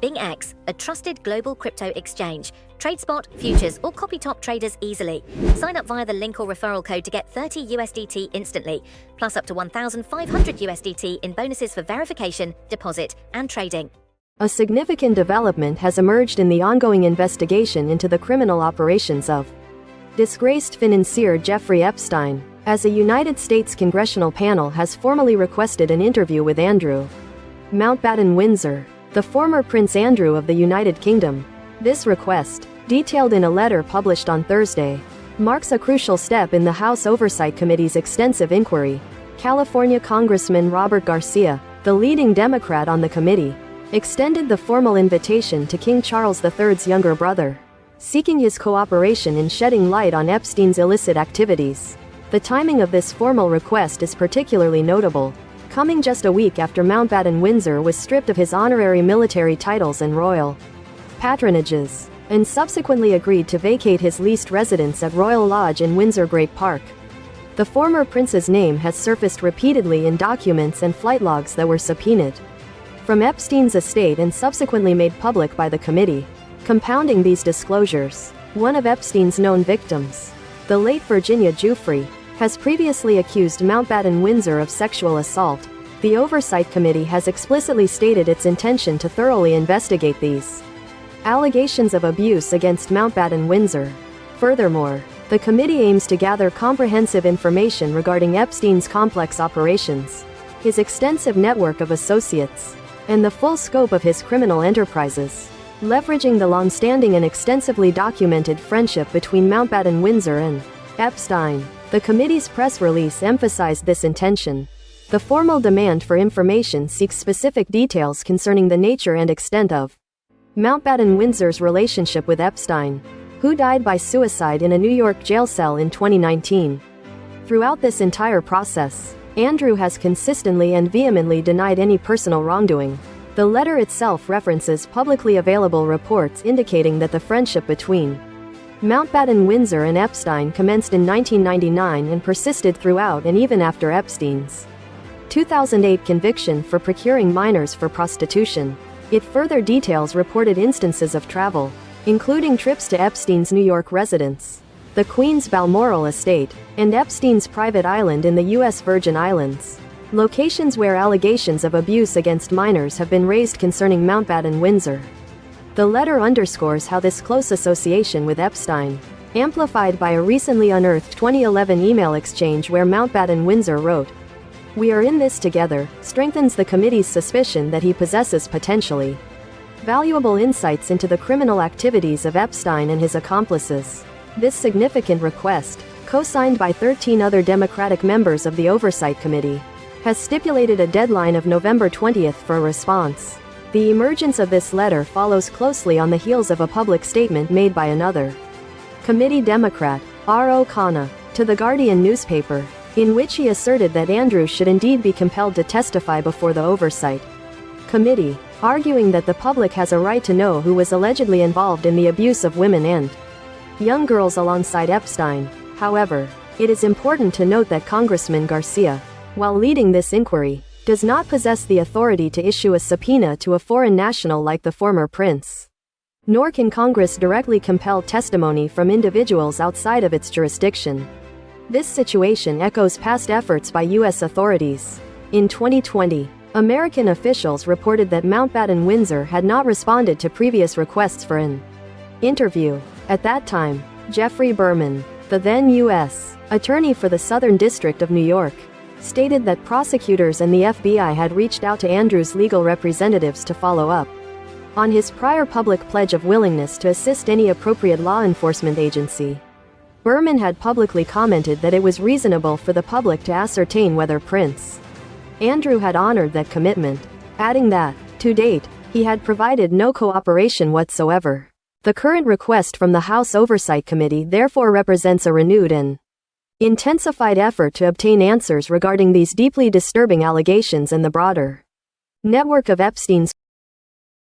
BingX, a trusted global crypto exchange. Trade spot, futures, or copy top traders easily. Sign up via the link or referral code to get 30 USDT instantly, plus up to 1,500 USDT in bonuses for verification, deposit, and trading. A significant development has emerged in the ongoing investigation into the criminal operations of disgraced financier Jeffrey Epstein, as a United States congressional panel has formally requested an interview with Andrew Mountbatten Windsor, the former Prince Andrew of the United Kingdom. This request, detailed in a letter published on Thursday, marks a crucial step in the House Oversight Committee's extensive inquiry. California Congressman Robert Garcia, the leading Democrat on the committee, extended the formal invitation to King Charles III's younger brother, seeking his cooperation in shedding light on Epstein's illicit activities. The timing of this formal request is particularly notable, coming just a week after Mountbatten Windsor was stripped of his honorary military titles and royal patronages, and subsequently agreed to vacate his leased residence at Royal Lodge in Windsor Great Park. The former prince's name has surfaced repeatedly in documents and flight logs that were subpoenaed from Epstein's estate and subsequently made public by the committee. Compounding these disclosures, one of Epstein's known victims, the late Virginia Giuffre, has previously accused Mountbatten Windsor of sexual assault. The Oversight Committee has explicitly stated its intention to thoroughly investigate these allegations of abuse against Mountbatten Windsor. Furthermore, the committee aims to gather comprehensive information regarding Epstein's complex operations, his extensive network of associates, and the full scope of his criminal enterprises. Leveraging the long-standing and extensively documented friendship between Mountbatten Windsor and Epstein, the committee's press release emphasized this intention. The formal demand for information seeks specific details concerning the nature and extent of Mountbatten Windsor's relationship with Epstein, who died by suicide in a New York jail cell in 2019. Throughout this entire process, Andrew has consistently and vehemently denied any personal wrongdoing. The letter itself references publicly available reports indicating that the friendship between Mountbatten Windsor and Epstein commenced in 1999 and persisted throughout and even after Epstein's 2008 conviction for procuring minors for prostitution. It further details reported instances of travel, including trips to Epstein's New York residence, the Queen's Balmoral estate, and Epstein's private island in the U.S. Virgin Islands, locations where allegations of abuse against minors have been raised concerning Mountbatten Windsor. The letter underscores how this close association with Epstein, amplified by a recently unearthed 2011 email exchange where Mountbatten Windsor wrote, "We are in this together," strengthens the committee's suspicion that he possesses potentially valuable insights into the criminal activities of Epstein and his accomplices. This significant request, co-signed by 13 other Democratic members of the Oversight Committee, has stipulated a deadline of November 20th for a response. The emergence of this letter follows closely on the heels of a public statement made by another committee Democrat, R. O'Connor, to the Guardian newspaper, in which he asserted that Andrew should indeed be compelled to testify before the Oversight Committee, arguing that the public has a right to know who was allegedly involved in the abuse of women and young girls alongside Epstein. However, it is important to note that Congressman Garcia, while leading this inquiry, does not possess the authority to issue a subpoena to a foreign national like the former prince. Nor can Congress directly compel testimony from individuals outside of its jurisdiction. This situation echoes past efforts by U.S. authorities. In 2020, American officials reported that Mountbatten Windsor had not responded to previous requests for an interview. At that time, Jeffrey Berman, the then U.S. Attorney for the Southern District of New York, stated that prosecutors and the FBI had reached out to Andrew's legal representatives to follow up on his prior public pledge of willingness to assist any appropriate law enforcement agency. Berman had publicly commented that it was reasonable for the public to ascertain whether Prince Andrew had honored that commitment, adding that, to date, he had provided no cooperation whatsoever. The current request from the House Oversight Committee therefore represents a renewed and intensified effort to obtain answers regarding these deeply disturbing allegations and the broader network of Epstein's